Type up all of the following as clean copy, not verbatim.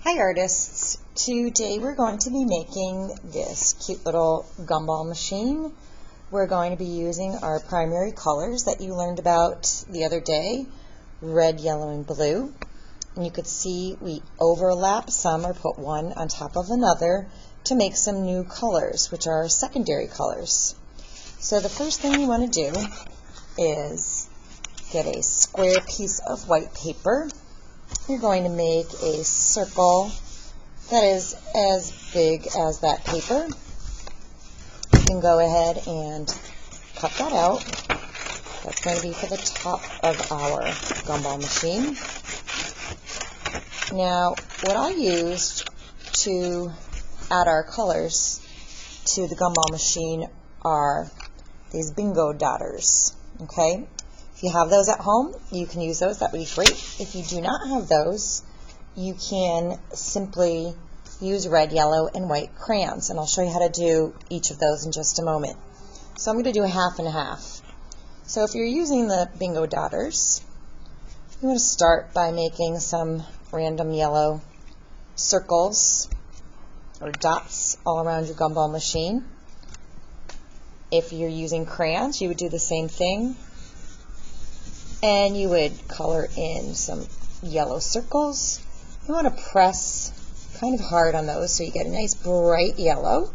Hi artists! Today we're going to be making this cute little gumball machine. We're going to be using our primary colors that you learned about the other day, red, yellow, and blue. And you could see we overlap some or put one on top of another to make some new colors, which are secondary colors. So the first thing you want to do is get a square piece of white paper. You're going to make a circle that is as big as that paper. You can go ahead and cut that out. That's going to be for the top of our gumball machine. Now, what I used to add our colors to the gumball machine are these bingo dotters, okay? If you have those at home, you can use those. That would be great. If you do not have those, you can simply use red, yellow, and white crayons. And I'll show you how to do each of those in just a moment. So I'm going to do a half and a half. So if you're using the bingo dotters, you want to start by making some random yellow circles or dots all around your gumball machine. If you're using crayons, you would do the same thing. And you would color in some yellow circles. You want to press kind of hard on those so you get a nice bright yellow.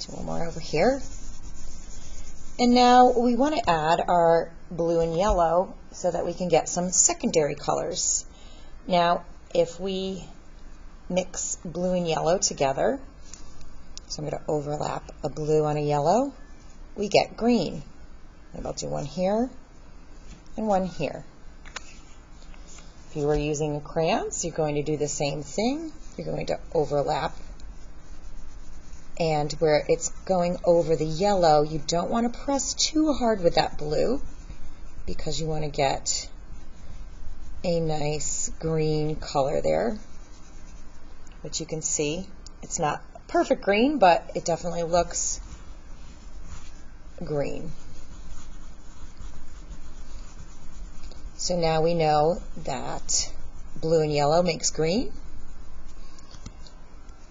Do one more over here. And now we want to add our blue and yellow so that we can get some secondary colors. Now, if we mix blue and yellow together, so I'm going to overlap a blue on a yellow, we get green. Maybe I'll do one here and one here. If you were using crayons, you're going to do the same thing. You're going to overlap, and where it's going over the yellow, you don't want to press too hard with that blue because you want to get a nice green color there, which you can see. It's not perfect green, but it definitely looks green. So now we know that blue and yellow makes green.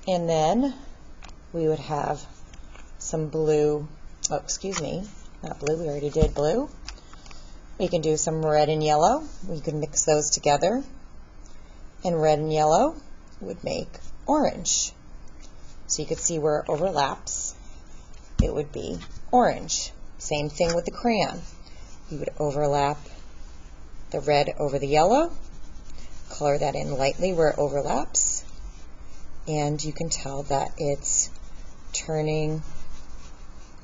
And then we would have some blue, oh, excuse me, not blue, we already did blue. We can do some red and yellow. We can mix those together. And red and yellow would make orange. So you could see where it overlaps. It would be orange. Same thing with the crayon. You would overlap the red over the yellow, color that in lightly where it overlaps, and you can tell that it's turning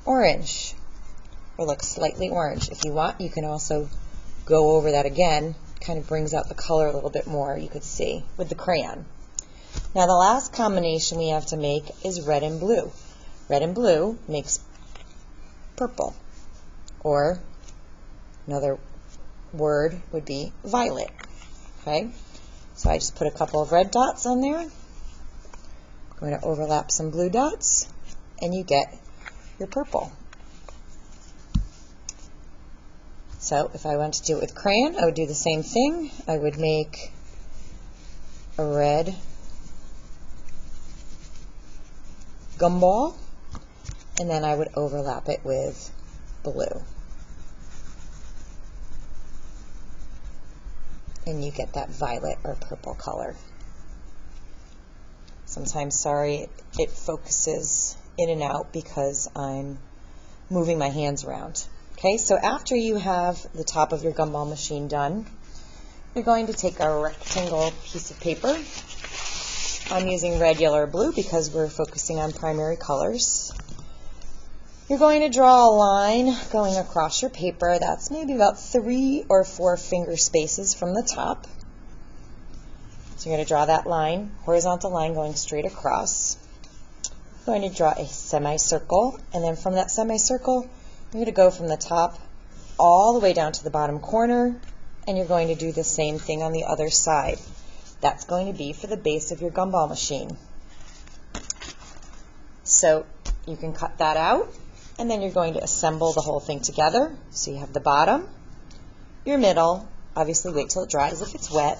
orange, or looks slightly orange. If you want, you can also go over that again. Kind of brings out the color a little bit more, you could see, with the crayon. Now the last combination we have to make is red and blue. Red and blue makes purple, or another word would be violet. Okay, so I just put a couple of red dots on there. I'm going to overlap some blue dots, and you get your purple. So if I wanted to do it with crayon, I would do the same thing. I would make a red gumball, and then I would overlap it with blue. And you get that violet or purple color. Sometimes, sorry, it focuses in and out because I'm moving my hands around. Okay, so after you have the top of your gumball machine done, you're going to take a rectangle piece of paper. I'm using red, yellow, or blue because we're focusing on primary colors. You're going to draw a line going across your paper that's maybe about 3 or 4 finger spaces from the top. So you're going to draw that line, horizontal line going straight across. You're going to draw a semicircle, and then from that semicircle, you're going to go from the top all the way down to the bottom corner, and you're going to do the same thing on the other side. That's going to be for the base of your gumball machine. So you can cut that out. And then you're going to assemble the whole thing together. So you have the bottom, your middle, obviously wait till it dries if it's wet,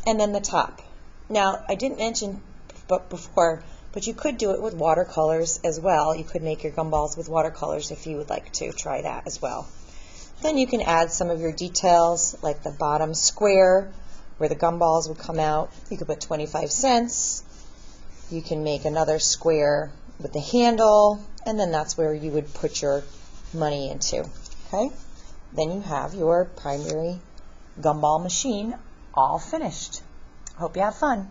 and then the top. Now, I didn't mention before, but you could do it with watercolors as well. You could make your gumballs with watercolors if you would like to try that as well. Then you can add some of your details, like the bottom square where the gumballs would come out. You could put 25 cents. You can make another square with the handle, and then that's where you would put your money into. Okay? Then you have your primary gumball machine all finished. Hope you have fun.